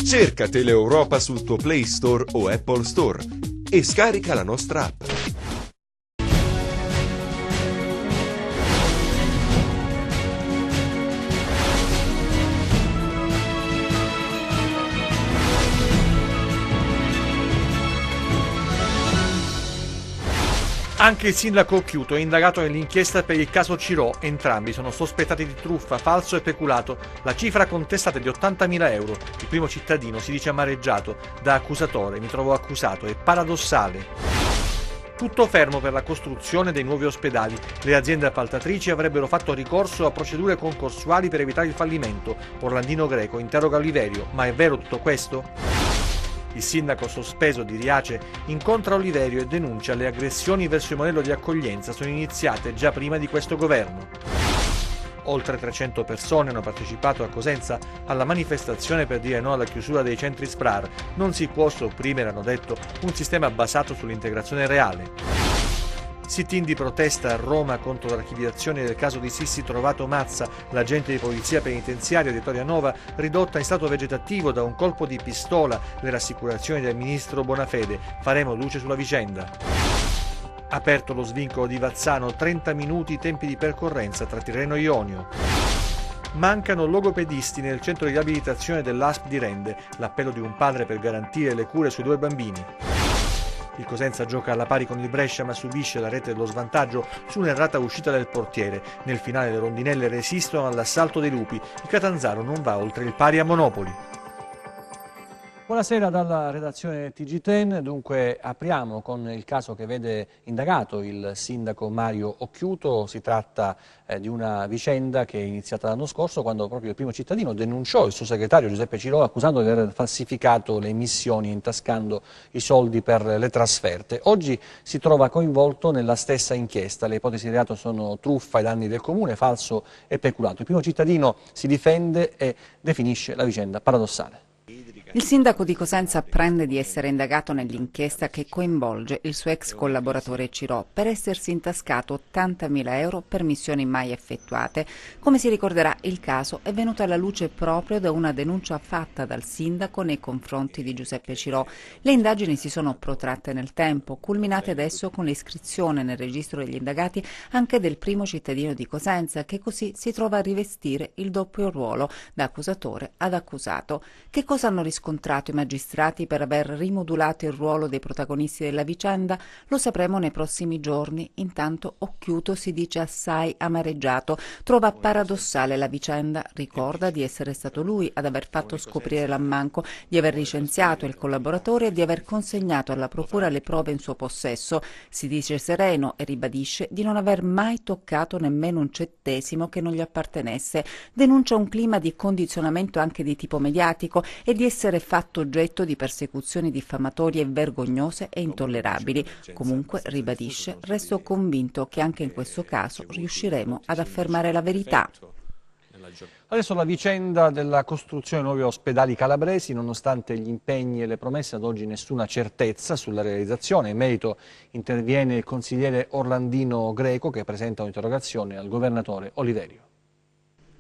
Cerca Teleeuropa sul tuo Play Store o Apple Store e scarica la nostra app. Anche il sindaco Occhiuto è indagato nell'inchiesta per il caso Cirò. Entrambi sono sospettati di truffa, falso e peculato. La cifra contestata è di 80.000 euro. Il primo cittadino si dice amareggiato. Da accusatore mi trovo accusato. È paradossale. Tutto fermo per la costruzione dei nuovi ospedali. Le aziende appaltatrici avrebbero fatto ricorso a procedure concorsuali per evitare il fallimento. Orlandino Greco interroga Oliverio. Ma è vero tutto questo? Il sindaco sospeso di Riace incontra Oliverio e denuncia le aggressioni verso il modello di accoglienza sono iniziate già prima di questo governo. Oltre 300 persone hanno partecipato a Cosenza alla manifestazione per dire no alla chiusura dei centri SPRAR. Non si può sopprimere, hanno detto, un sistema basato sull'integrazione reale. Sit-in di protesta a Roma contro l'archiviazione del caso di Sissi trovato Mazza, l'agente di polizia penitenziaria di Torianova, ridotta in stato vegetativo da un colpo di pistola, le rassicurazioni del ministro Bonafede. Faremo luce sulla vicenda. Aperto lo svincolo di Vazzano, 30 minuti i tempi di percorrenza tra Tirreno e Ionio. Mancano logopedisti nel centro di riabilitazione dell'ASP di Rende, l'appello di un padre per garantire le cure sui 2 bambini. Il Cosenza gioca alla pari con il Brescia ma subisce la rete dello svantaggio su un'errata uscita del portiere. Nel finale le rondinelle resistono all'assalto dei lupi. Il Catanzaro non va oltre il pari a Monopoli. Buonasera dalla redazione TG10, dunque apriamo con il caso che vede indagato il sindaco Mario Occhiuto. Si tratta di una vicenda che è iniziata l'anno scorso quando proprio il primo cittadino denunciò il suo segretario Giuseppe Cirò accusando di aver falsificato le emissioni intascando i soldi per le trasferte. Oggi si trova coinvolto nella stessa inchiesta, le ipotesi di reato sono truffa ai danni del comune, falso e peculato. Il primo cittadino si difende e definisce la vicenda paradossale. Il sindaco di Cosenza apprende di essere indagato nell'inchiesta che coinvolge il suo ex collaboratore Cirò per essersi intascato 80.000 euro per missioni mai effettuate. Come si ricorderà, il caso è venuto alla luce proprio da una denuncia fatta dal sindaco nei confronti di Giuseppe Cirò. Le indagini si sono protratte nel tempo, culminate adesso con l'iscrizione nel registro degli indagati anche del primo cittadino di Cosenza, che così si trova a rivestire il doppio ruolo, da accusatore ad accusato. Che cosa hanno riscontrato i magistrati per aver rimodulato il ruolo dei protagonisti della vicenda? Lo sapremo nei prossimi giorni. Intanto Occhiuto si dice assai amareggiato, trova paradossale la vicenda, ricorda di essere stato lui ad aver fatto scoprire l'ammanco, di aver licenziato il collaboratore e di aver consegnato alla procura le prove in suo possesso. Si dice sereno e ribadisce di non aver mai toccato nemmeno un centesimo che non gli appartenesse. Denuncia un clima di condizionamento anche di tipo mediatico e di essere fatto oggetto di persecuzioni diffamatorie vergognose e intollerabili. Comunque, ribadisce, resto convinto che anche in questo caso riusciremo ad affermare la verità. Adesso la vicenda della costruzione di nuovi ospedali calabresi, nonostante gli impegni e le promesse, ad oggi nessuna certezza sulla realizzazione. In merito interviene il consigliere Orlandino Greco che presenta un'interrogazione al governatore Oliverio.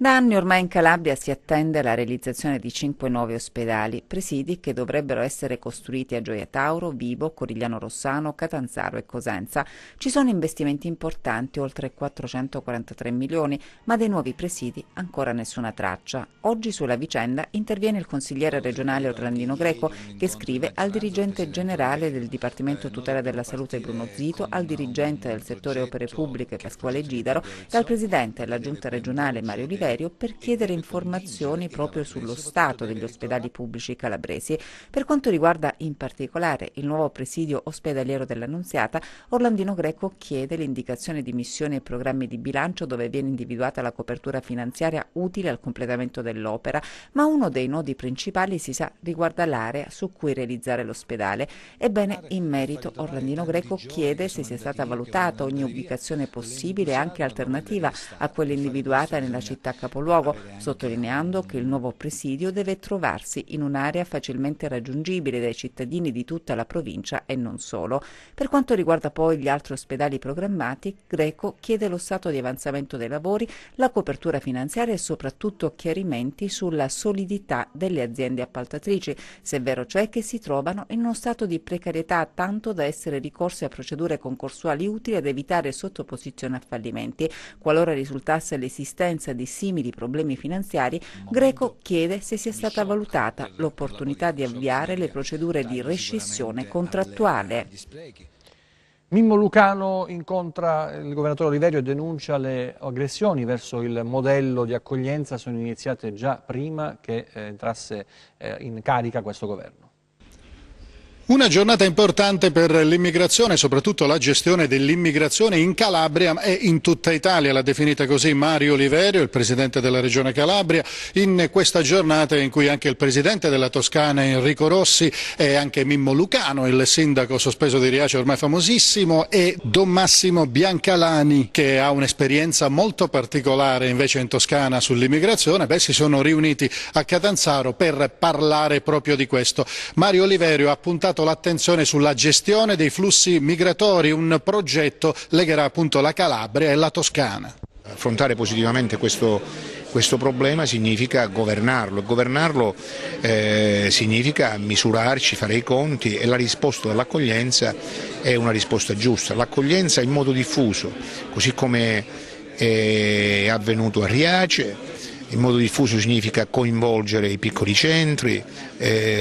Da anni ormai in Calabria si attende la realizzazione di 5 nuovi ospedali, presidi che dovrebbero essere costruiti a Gioia Tauro, Vibo, Corigliano Rossano, Catanzaro e Cosenza. Ci sono investimenti importanti, oltre 443 milioni, ma dei nuovi presidi ancora nessuna traccia. Oggi sulla vicenda interviene il consigliere regionale Orlandino Greco, che scrive al dirigente generale del Dipartimento Tutela della Salute Bruno Zito, al dirigente del settore opere pubbliche Pasquale Gidaro e al presidente della giunta regionale Mario Oliverio per chiedere informazioni proprio sullo stato degli ospedali pubblici calabresi. Per quanto riguarda in particolare il nuovo presidio ospedaliero dell'Annunziata, Orlandino Greco chiede l'indicazione di missioni e programmi di bilancio dove viene individuata la copertura finanziaria utile al completamento dell'opera, ma uno dei nodi principali si sa riguarda l'area su cui realizzare l'ospedale. Ebbene, in merito Orlandino Greco chiede se sia stata valutata ogni ubicazione possibile e anche alternativa a quella individuata nella città capoluogo, sottolineando che il nuovo presidio deve trovarsi in un'area facilmente raggiungibile dai cittadini di tutta la provincia e non solo. Per quanto riguarda poi gli altri ospedali programmati, Greco chiede lo stato di avanzamento dei lavori, la copertura finanziaria e soprattutto chiarimenti sulla solidità delle aziende appaltatrici, se è vero cioè che si trovano in uno stato di precarietà tanto da essere ricorsi a procedure concorsuali utili ad evitare sottoposizione a fallimenti. Qualora risultasse l'esistenza di simili problemi finanziari, Greco chiede se sia stata valutata l'opportunità di avviare le procedure di rescissione contrattuale. Mimmo Lucano incontra il governatore Oliverio e denuncia le aggressioni verso il modello di accoglienza, sono iniziate già prima che entrasse in carica questo governo. Una giornata importante per l'immigrazione, soprattutto la gestione dell'immigrazione in Calabria e in tutta Italia, l'ha definita così Mario Oliverio, il presidente della regione Calabria, in questa giornata in cui anche il presidente della Toscana Enrico Rossi e anche Mimmo Lucano, il sindaco sospeso di Riace ormai famosissimo, e Don Massimo Biancalani, che ha un'esperienza molto particolare invece in Toscana sull'immigrazione, si sono riuniti a Catanzaro per parlare proprio di questo. Mario Oliverio ha puntato l'attenzione sulla gestione dei flussi migratori, un progetto legherà appunto la Calabria e la Toscana. Affrontare positivamente questo problema significa governarlo, significa misurarci, fare i conti, e la risposta dell'accoglienza è una risposta giusta. L'accoglienza in modo diffuso, così come è avvenuto a Riace. In modo diffuso significa coinvolgere i piccoli centri,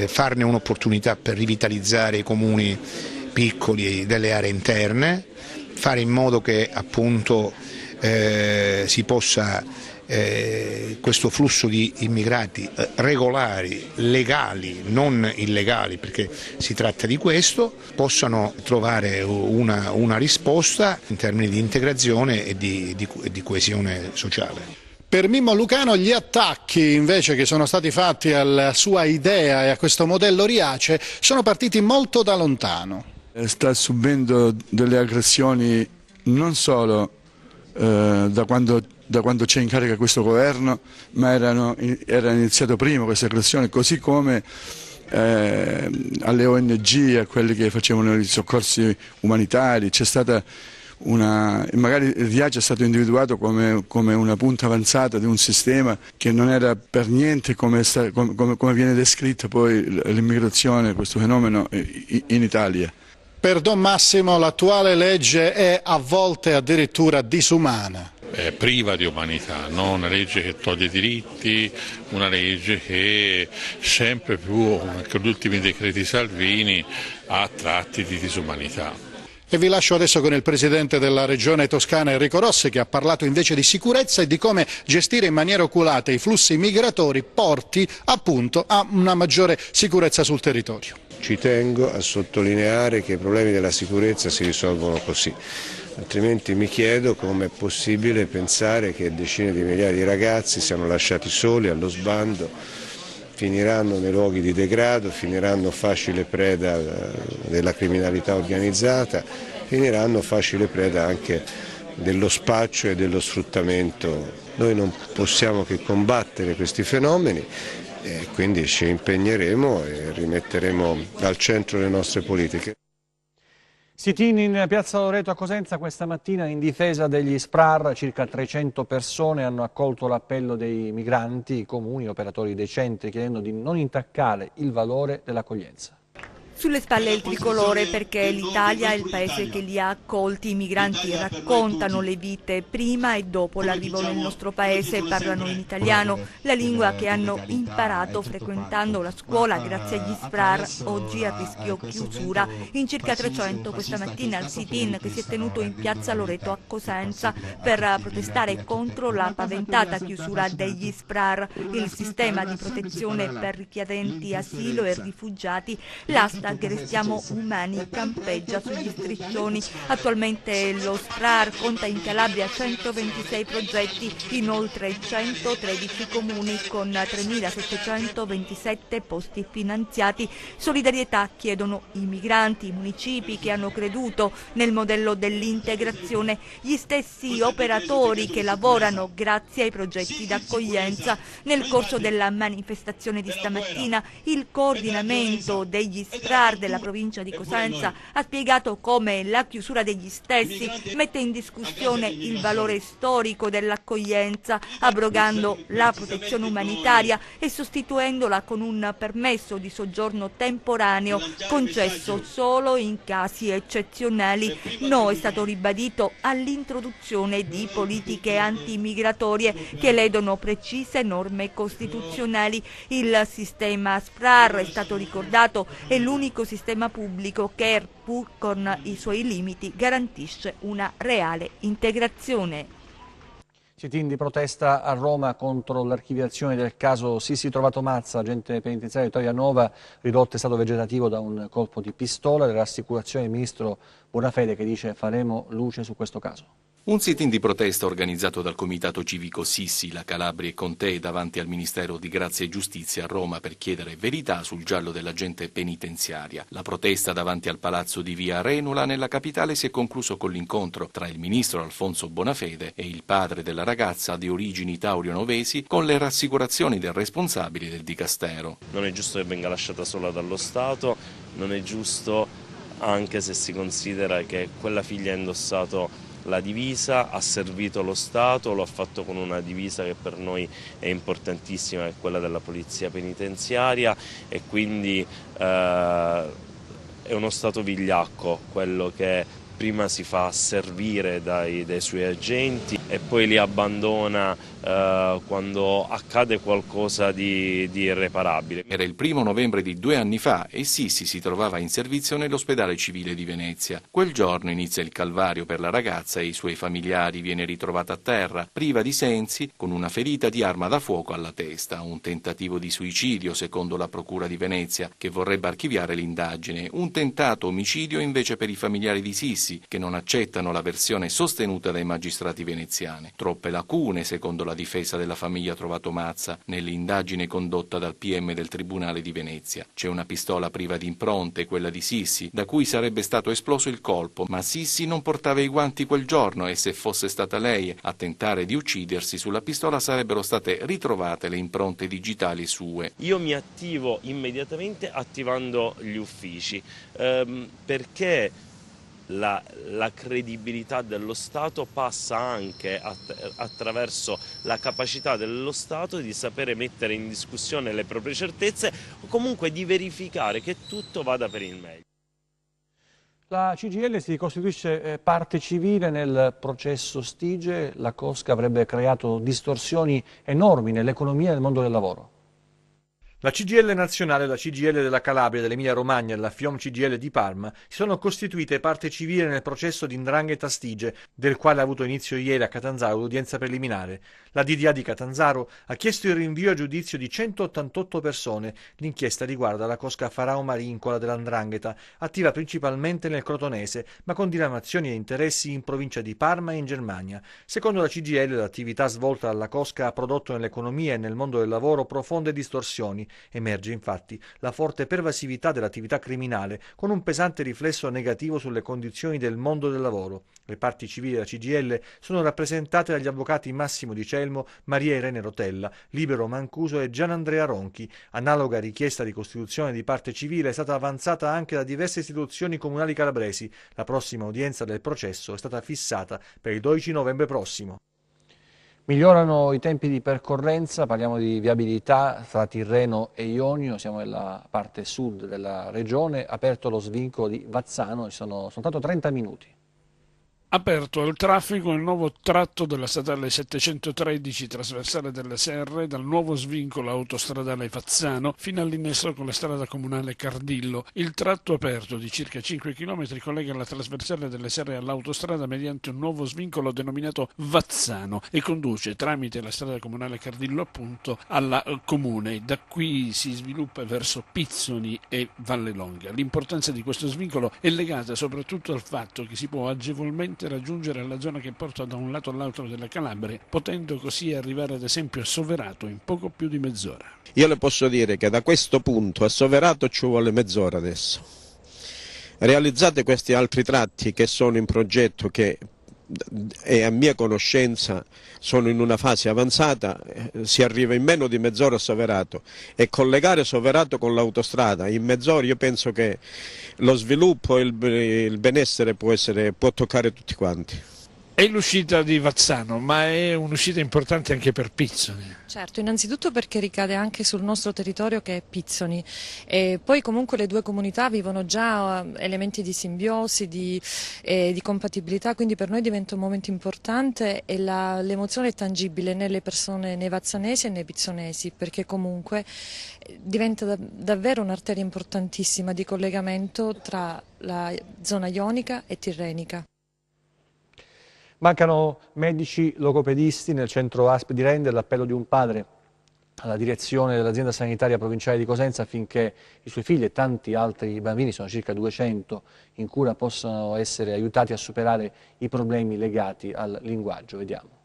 farne un'opportunità per rivitalizzare i comuni piccoli delle aree interne, fare in modo che appunto si possa questo flusso di immigrati regolari, legali, non illegali, perché si tratta di questo, possano trovare una risposta in termini di integrazione e di coesione sociale. Per Mimmo Lucano gli attacchi invece che sono stati fatti alla sua idea e a questo modello Riace sono partiti molto da lontano. Sta subendo delle aggressioni non solo da quando c'è in carica questo governo, ma era iniziato prima questa aggressione, così come alle ONG, a quelli che facevano i soccorsi umanitari. C'è stata magari Riace è stato individuato come una punta avanzata di un sistema che non era per niente come viene descritta poi l'immigrazione, questo fenomeno in Italia. Per Don Massimo l'attuale legge è a volte addirittura disumana. È priva di umanità, no? Una legge che toglie diritti, una legge che sempre più, con gli ultimi decreti Salvini, ha tratti di disumanità. E vi lascio adesso con il presidente della regione Toscana Enrico Rossi, che ha parlato invece di sicurezza e di come gestire in maniera oculata i flussi migratori porti appunto a una maggiore sicurezza sul territorio. Ci tengo a sottolineare che i problemi della sicurezza si risolvono così, altrimenti mi chiedo come è possibile pensare che decine di migliaia di ragazzi siano lasciati soli allo sbando, finiranno nei luoghi di degrado, finiranno facile preda della criminalità organizzata, finiranno facile preda anche dello spaccio e dello sfruttamento. Noi non possiamo che combattere questi fenomeni e quindi ci impegneremo e rimetteremo al centro le nostre politiche. Sit-in in Piazza Loreto a Cosenza questa mattina in difesa degli SPRAR, circa 300 persone hanno accolto l'appello dei migranti, i comuni, operatori dei centri, chiedendo di non intaccare il valore dell'accoglienza. Sulle spalle il tricolore perché l'Italia è il paese che li ha accolti. I migranti raccontano le vite prima e dopo l'arrivo nel nostro paese, parlano in italiano, la lingua che hanno imparato frequentando la scuola grazie agli SPRAR, oggi a rischio chiusura. In circa 300 questa mattina al sit-in che si è tenuto in Piazza Loreto a Cosenza per protestare contro la paventata chiusura degli SPRAR, il sistema di protezione per richiedenti asilo e rifugiati. L'asta aggrestiamo umani campeggia sugli striscioni. Attualmente lo SPRAR conta in Calabria 126 progetti in oltre 113 comuni con 3.727 posti finanziati. Solidarietà chiedono i migranti, i municipi che hanno creduto nel modello dell'integrazione, gli stessi operatori che lavorano grazie ai progetti d'accoglienza. Nel corso della manifestazione di stamattina il coordinamento degli SPRAR della provincia di Cosenza ha spiegato come la chiusura degli stessi mette in discussione il valore storico dell'accoglienza, abrogando la protezione umanitaria e sostituendola con un permesso di soggiorno temporaneo concesso solo in casi eccezionali. No è stato ribadito all'introduzione di politiche antimigratorie che ledono precise norme costituzionali. Il sistema SPRAR, è stato ricordato, è l'unico sistema pubblico che, pur con i suoi limiti, garantisce una reale integrazione. Sit-in di protesta a Roma contro l'archiviazione del caso Sissi trovato Mazza, agente penitenziario di Torianova, ridotto in stato vegetativo da un colpo di pistola. Le rassicurazioni del ministro Bonafede, che dice faremo luce su questo caso. Un sit-in di protesta organizzato dal Comitato Civico Sissi, la Calabria e con te davanti al Ministero di Grazia e Giustizia a Roma per chiedere verità sul giallo dell'agente penitenziaria. La protesta davanti al palazzo di Via Arenula nella capitale si è concluso con l'incontro tra il ministro Alfonso Bonafede e il padre della ragazza di origini taurionovesi, con le rassicurazioni del responsabile del dicastero. Non è giusto che venga lasciata sola dallo Stato, non è giusto anche se si considera che quella figlia ha indossato la divisa, ha servito lo Stato, lo ha fatto con una divisa che per noi è importantissima, che è quella della Polizia Penitenziaria, e quindi è uno Stato vigliacco quello che prima si fa servire dai suoi agenti e poi li abbandona quando accade qualcosa di irreparabile. Era il 1° novembre di 2 anni fa e Sissi si trovava in servizio nell'ospedale civile di Venezia. Quel giorno inizia il calvario per la ragazza e i suoi familiari. Viene ritrovata a terra, priva di sensi, con una ferita di arma da fuoco alla testa. Un tentativo di suicidio, secondo la Procura di Venezia, che vorrebbe archiviare l'indagine. Un tentato omicidio invece per i familiari di Sissi, che non accettano la versione sostenuta dai magistrati veneziani. Troppe lacune, secondo la difesa della famiglia trovato Mazza, nell'indagine condotta dal PM del Tribunale di Venezia. C'è una pistola priva di impronte, quella di Sissi, da cui sarebbe stato esploso il colpo, ma Sissi non portava i guanti quel giorno e se fosse stata lei a tentare di uccidersi, sulla pistola sarebbero state ritrovate le impronte digitali sue. Io mi attivo immediatamente attivando gli uffici, perché la credibilità dello Stato passa anche attraverso la capacità dello Stato di sapere mettere in discussione le proprie certezze o comunque di verificare che tutto vada per il meglio. La CGIL si costituisce parte civile nel processo Stige. La cosca avrebbe creato distorsioni enormi nell'economia e nel mondo del lavoro. La CGIL nazionale, la CGIL della Calabria, dell'Emilia Romagna e la FIOM CGIL di Parma si sono costituite parte civile nel processo di 'ndrangheta Stige, del quale ha avuto inizio ieri a Catanzaro l'udienza preliminare. La DDA di Catanzaro ha chiesto il rinvio a giudizio di 188 persone. L'inchiesta riguarda la cosca Farao Marincola della 'ndrangheta, attiva principalmente nel Crotonese, ma con diramazioni e interessi in provincia di Parma e in Germania. Secondo la CGIL, l'attività svolta dalla cosca ha prodotto nell'economia e nel mondo del lavoro profonde distorsioni. Emerge infatti la forte pervasività dell'attività criminale, con un pesante riflesso negativo sulle condizioni del mondo del lavoro. Le parti civili della CGIL sono rappresentate dagli avvocati Massimo Di Celmo, Maria Irene Rotella, Libero Mancuso e Gianandrea Ronchi. Analoga richiesta di costituzione di parte civile è stata avanzata anche da diverse istituzioni comunali calabresi. La prossima udienza del processo è stata fissata per il 12 novembre prossimo. Migliorano i tempi di percorrenza, parliamo di viabilità tra Tirreno e Ionio, siamo nella parte sud della regione, aperto lo svincolo di Vazzano, sono soltanto 30 minuti. Aperto al traffico il nuovo tratto della statale 713 trasversale delle Serre dal nuovo svincolo autostradale Fazzano fino all'innesto con la strada comunale Cardillo. Il tratto aperto di circa 5 km collega la trasversale delle Serre all'autostrada mediante un nuovo svincolo denominato Vazzano e conduce tramite la strada comunale Cardillo appunto alla comune. Da qui si sviluppa verso Pizzoni e Valle Longa. L'importanza di questo svincolo è legata soprattutto al fatto che si può agevolmente raggiungere la zona che porta da un lato all'altro della Calabria, potendo così arrivare ad esempio a Soverato in poco più di mezz'ora. Io le posso dire che da questo punto a Soverato ci vuole mezz'ora adesso. Realizzate questi altri tratti che sono in progetto, che e a mia conoscenza sono in una fase avanzata, si arriva in meno di mezz'ora a Soverato, e collegare Soverato con l'autostrada in mezz'ora, io penso che lo sviluppo e il benessere può toccare tutti quanti. È l'uscita di Vazzano, ma è un'uscita importante anche per Pizzoni. Certo, innanzitutto perché ricade anche sul nostro territorio che è Pizzoni, e poi comunque le due comunità vivono già elementi di simbiosi, di compatibilità, quindi per noi diventa un momento importante e l'emozione è tangibile nelle persone, nei vazzanesi e nei pizzonesi, perché comunque diventa davvero un'arteria importantissima di collegamento tra la zona ionica e tirrenica. Mancano medici logopedisti nel centro ASP di Rende. L'appello di un padre alla direzione dell'azienda sanitaria provinciale di Cosenza affinché i suoi figli e tanti altri bambini, sono circa 200 in cura, possano essere aiutati a superare i problemi legati al linguaggio. Vediamo.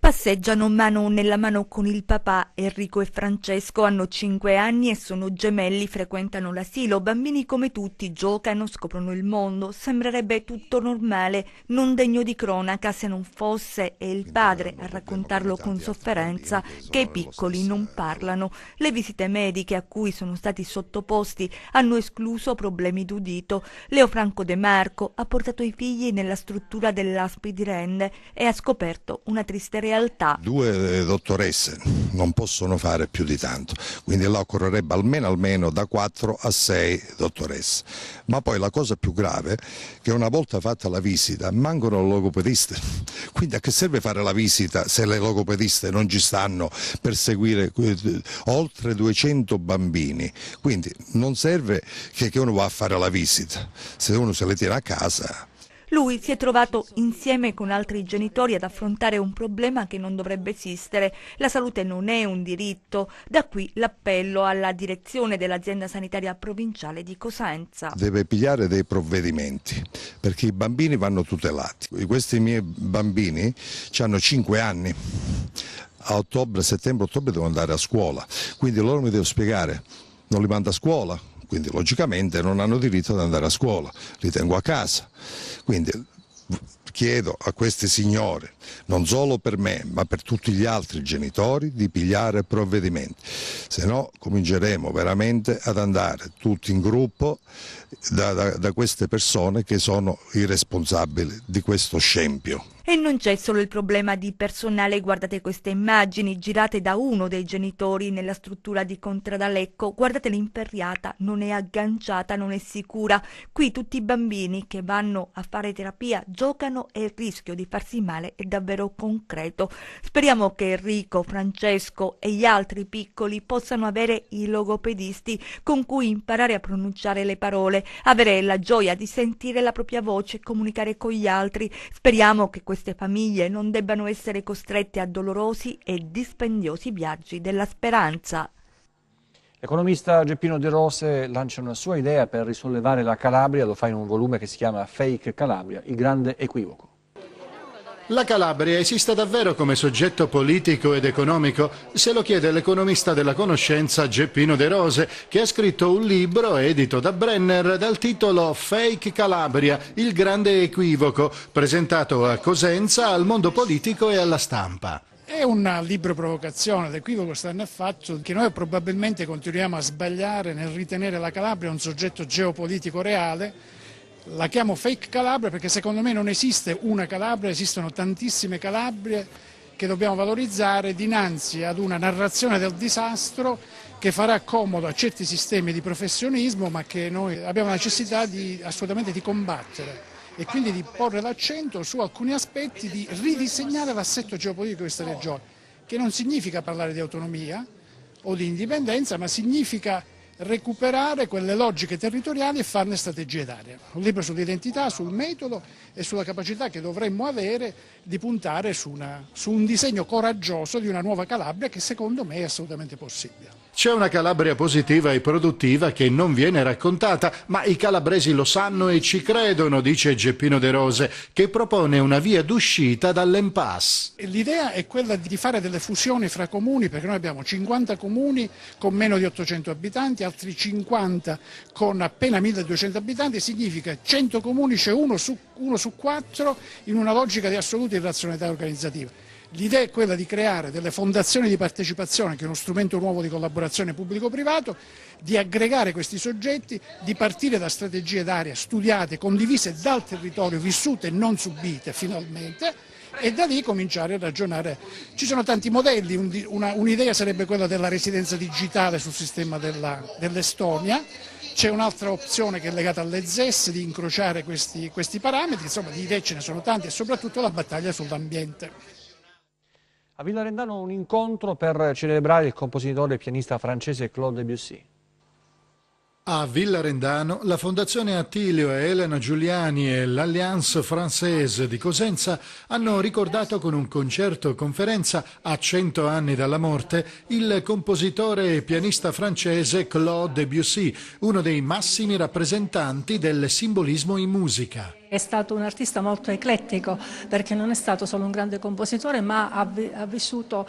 Passeggiano mano nella mano con il papà. Enrico e Francesco hanno 5 anni e sono gemelli, frequentano l'asilo. Bambini come tutti, giocano, scoprono il mondo. Sembrerebbe tutto normale, non degno di cronaca se non fosse, è il padre a raccontarlo con sofferenza, che i piccoli non parlano. Le visite mediche a cui sono stati sottoposti hanno escluso problemi d'udito. Leo Franco De Marco ha portato i figli nella struttura dell'ASP di Rende e ha scoperto una triste realtà. 2 dottoresse non possono fare più di tanto, quindi là occorrerebbe almeno da 4 a 6 dottoresse. Ma poi la cosa più grave è che una volta fatta la visita mancano le logopediste, quindi a che serve fare la visita se le logopediste non ci stanno per seguire oltre 200 bambini? Quindi non serve che uno va a fare la visita, se uno se le tiene a casa. Lui si è trovato insieme con altri genitori ad affrontare un problema che non dovrebbe esistere. La salute non è un diritto, da qui l'appello alla direzione dell'azienda sanitaria provinciale di Cosenza. Deve pigliare dei provvedimenti perché i bambini vanno tutelati. Questi miei bambini hanno 5 anni, a settembre-ottobre devono andare a scuola, quindi loro mi devono spiegare, non li mando a scuola, quindi logicamente non hanno diritto ad andare a scuola, li tengo a casa. Quindi chiedo a questi signori, non solo per me, ma per tutti gli altri genitori, di pigliare provvedimenti, se no cominceremo veramente ad andare tutti in gruppo da queste persone che sono i responsabili di questo scempio. E non c'è solo il problema di personale, guardate queste immagini girate da uno dei genitori nella struttura di Contradalecco, guardate l'imperriata, non è agganciata, non è sicura. Qui tutti i bambini che vanno a fare terapia giocano e il rischio di farsi male è davvero concreto. Speriamo che Enrico, Francesco e gli altri piccoli possano avere i logopedisti con cui imparare a pronunciare le parole, avere la gioia di sentire la propria voce, comunicare con gli altri. Speriamo che queste famiglie non debbano essere costrette a dolorosi e dispendiosi viaggi della speranza. L'economista Geppino De Rose lancia una sua idea per risollevare la Calabria, lo fa in un volume che si chiama Fake Calabria, il grande equivoco. La Calabria esiste davvero come soggetto politico ed economico? Se lo chiede l'economista della conoscenza Geppino De Rose, che ha scritto un libro edito da Brenner dal titolo Fake Calabria, il grande equivoco, presentato a Cosenza, al mondo politico e alla stampa. È una libera provocazione, l'equivoco sta nel fatto che noi probabilmente continuiamo a sbagliare nel ritenere la Calabria un soggetto geopolitico reale. La chiamo Fake Calabria perché secondo me non esiste una Calabria, esistono tantissime Calabrie che dobbiamo valorizzare dinanzi ad una narrazione del disastro che farà comodo a certi sistemi di professionismo, ma che noi abbiamo la necessità assolutamente di combattere. e quindi di porre l'accento su alcuni aspetti, di ridisegnare l'assetto geopolitico di questa regione, che non significa parlare di autonomia o di indipendenza, ma significa recuperare quelle logiche territoriali e farne strategie d'area. Un libro sull'identità, sul metodo e sulla capacità che dovremmo avere di puntare su un disegno coraggioso di una nuova Calabria che secondo me è assolutamente possibile. C'è una Calabria positiva e produttiva che non viene raccontata, ma i calabresi lo sanno e ci credono, dice Geppino De Rose, che propone una via d'uscita dall'impasse. L'idea è quella di fare delle fusioni fra comuni, perché noi abbiamo 50 comuni con meno di 800 abitanti, altri 50 con appena 1200 abitanti, significa 100 comuni, c'è uno su 4 in una logica di assoluta irrazionalità organizzativa. L'idea è quella di creare delle fondazioni di partecipazione, che è uno strumento nuovo di collaborazione pubblico-privato, di aggregare questi soggetti, di partire da strategie d'area studiate, condivise dal territorio, vissute e non subite finalmente, e da lì cominciare a ragionare. Ci sono tanti modelli, un'idea sarebbe quella della residenza digitale sul sistema dell'Estonia. C'è un'altra opzione che è legata alle ZES, di incrociare questi parametri, insomma di idee ce ne sono tante, e soprattutto la battaglia sull'ambiente. A Villarendano un incontro per celebrare il compositore e pianista francese Claude Debussy. A Villarendano la Fondazione Attilio e Elena Giuliani e l'Alliance Française di Cosenza hanno ricordato con un concerto conferenza a 100 anni dalla morte il compositore e pianista francese Claude Debussy, uno dei massimi rappresentanti del simbolismo in musica. È stato un artista molto eclettico, perché non è stato solo un grande compositore, ma ha vissuto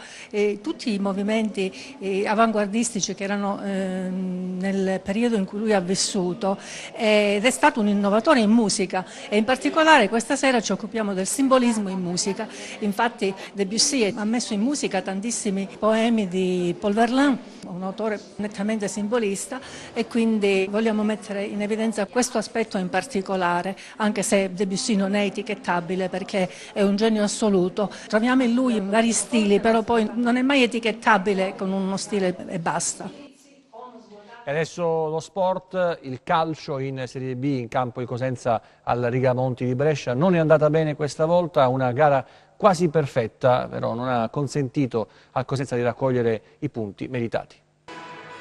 tutti i movimenti avanguardistici che erano nel periodo in cui lui ha vissuto, ed è stato un innovatore in musica, e in particolare questa sera ci occupiamo del simbolismo in musica. Infatti Debussy ha messo in musica tantissimi poemi di Paul Verlaine, un autore nettamente simbolista, e quindi vogliamo mettere in evidenza questo aspetto in particolare, anche se Debussy non è etichettabile perché è un genio assoluto. Troviamo in lui vari stili, però poi non è mai etichettabile con uno stile e basta. E adesso lo sport, il calcio in Serie B, in campo il Cosenza al Rigamonti di Brescia. Non è andata bene questa volta, una gara quasi perfetta, però non ha consentito al Cosenza di raccogliere i punti meritati.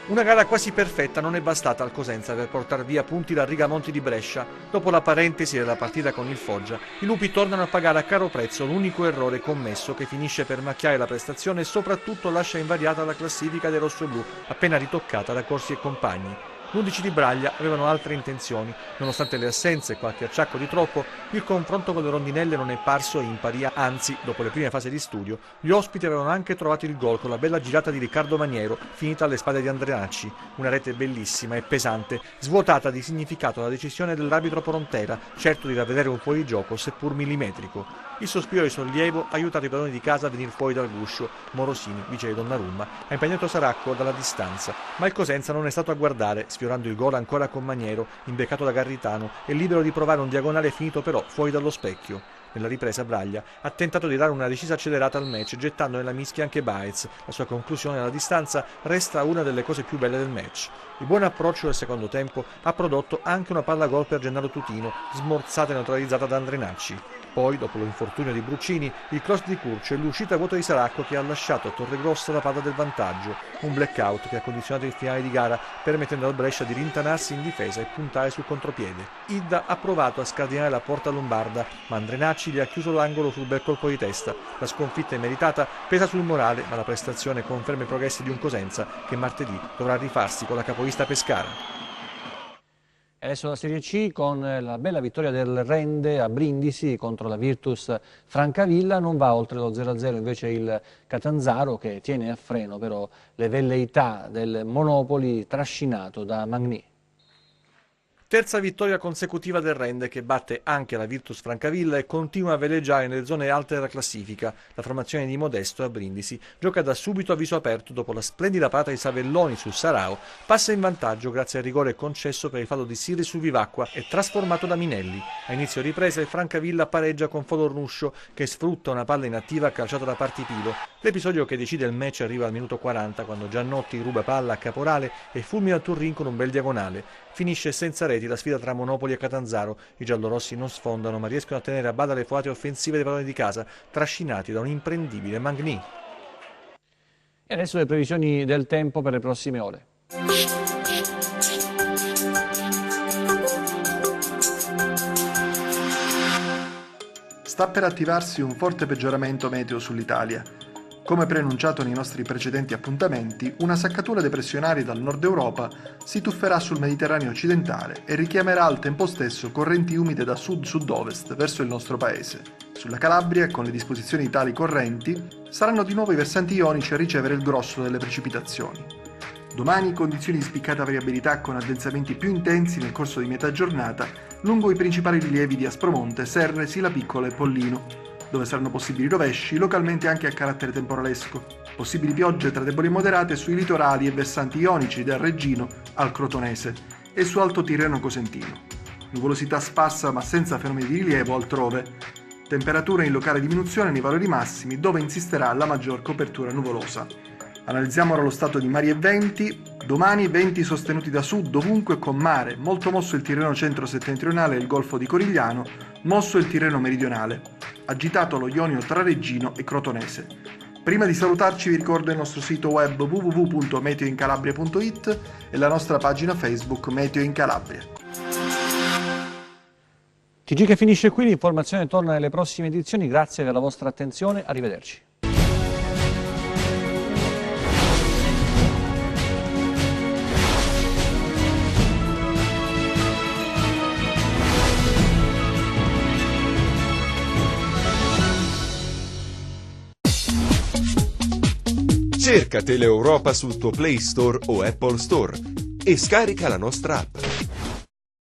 Una gara quasi perfetta non è bastata al Cosenza per portare via punti dal Rigamonti di Brescia. Dopo la parentesi della partita con il Foggia, i lupi tornano a pagare a caro prezzo l'unico errore commesso che finisce per macchiare la prestazione e soprattutto lascia invariata la classifica dei rossoblù, appena ritoccata da Corsi e compagni. L'11 di Braglia avevano altre intenzioni. Nonostante le assenze e qualche acciacco di troppo, il confronto con le rondinelle non è parso impari, anzi, dopo le prime fasi di studio, gli ospiti avevano anche trovato il gol con la bella girata di Riccardo Maniero, finita alle spalle di Andreacci. Una rete bellissima e pesante, svuotata di significato la decisione dell'arbitro Porontera, certo di ravvedere un fuorigioco, seppur millimetrico. Il sospiro di sollievo ha aiutato i padroni di casa a venire fuori dal guscio. Morosini, vice di Donnarumma, ha impegnato Saracco dalla distanza, ma il Cosenza non è stato a guardare, sfiorando il gol ancora con Maniero, imbeccato da Garritano e libero di provare un diagonale finito però fuori dallo specchio. Nella ripresa Braglia ha tentato di dare una decisa accelerata al match, gettando nella mischia anche Baez. La sua conclusione alla distanza resta una delle cose più belle del match. Il buon approccio del secondo tempo ha prodotto anche una palla gol per Gennaro Tutino, smorzata e neutralizzata da Andrenacci. Poi, dopo l'infortunio di Bruccini, il cross di Curcio e l'uscita a vuoto di Saracco che ha lasciato a Torregrossa la palla del vantaggio. Un blackout che ha condizionato il finale di gara, permettendo al Brescia di rintanarsi in difesa e puntare sul contropiede. Idda ha provato a scardinare la porta lombarda, ma Andrenacci gli ha chiuso l'angolo sul bel colpo di testa. La sconfitta immeritata pesa sul morale, ma la prestazione conferma i progressi di un Cosenza che martedì dovrà rifarsi con la capolista Pescara. Adesso la Serie C con la bella vittoria del Rende a Brindisi contro la Virtus Francavilla. Non va oltre lo 0-0 invece il Catanzaro, che tiene a freno però le velleità del Monopoli trascinato da Magni. Terza vittoria consecutiva del Rende, che batte anche la Virtus Francavilla e continua a veleggiare nelle zone alte della classifica. La formazione di Modesto a Brindisi gioca da subito a viso aperto dopo la splendida parata di Savelloni sul Sarao, passa in vantaggio grazie al rigore concesso per il fallo di Sirri su Vivacqua e trasformato da Minelli. A inizio ripresa il Francavilla pareggia con Fodornuscio che sfrutta una palla inattiva calciata da Partipilo. L'episodio che decide il match arriva al minuto 40 quando Giannotti ruba palla a Caporale e fulmina Turrin con un bel diagonale. Finisce senza rete reti la sfida tra Monopoli e Catanzaro. I giallorossi non sfondano ma riescono a tenere a bada le folate offensive dei padroni di casa, trascinati da un imprendibile Magni. E adesso le previsioni del tempo per le prossime ore. Sta per attivarsi un forte peggioramento meteo sull'Italia. Come preannunciato nei nostri precedenti appuntamenti, una saccatura depressionaria dal nord Europa si tufferà sul Mediterraneo occidentale e richiamerà al tempo stesso correnti umide da sud-sud-ovest verso il nostro paese. Sulla Calabria, con le disposizioni di tali correnti, saranno di nuovo i versanti ionici a ricevere il grosso delle precipitazioni. Domani condizioni di spiccata variabilità con addensamenti più intensi nel corso di metà giornata lungo i principali rilievi di Aspromonte, Serre, Sila Piccola e Pollino, dove saranno possibili rovesci, localmente anche a carattere temporalesco. Possibili piogge tra deboli e moderate sui litorali e versanti ionici dal Reggino al Crotonese e su Alto Tirreno Cosentino. Nuvolosità sparsa ma senza fenomeni di rilievo altrove. Temperature in locale diminuzione nei valori massimi, dove insisterà la maggior copertura nuvolosa. Analizziamo ora lo stato di mari e venti. Domani venti sostenuti da sud ovunque con mare, molto mosso il Tirreno centro-settentrionale e il Golfo di Corigliano, mosso il Tirreno meridionale, agitato lo Ionio tra Reggino e Crotonese. Prima di salutarci vi ricordo il nostro sito web www.meteoincalabria.it e la nostra pagina Facebook Meteo in Calabria. TG che finisce qui, l'informazione torna nelle prossime edizioni, grazie per la vostra attenzione, arrivederci. Cerca Teleeuropa sul tuo Play Store o Apple Store e scarica la nostra app.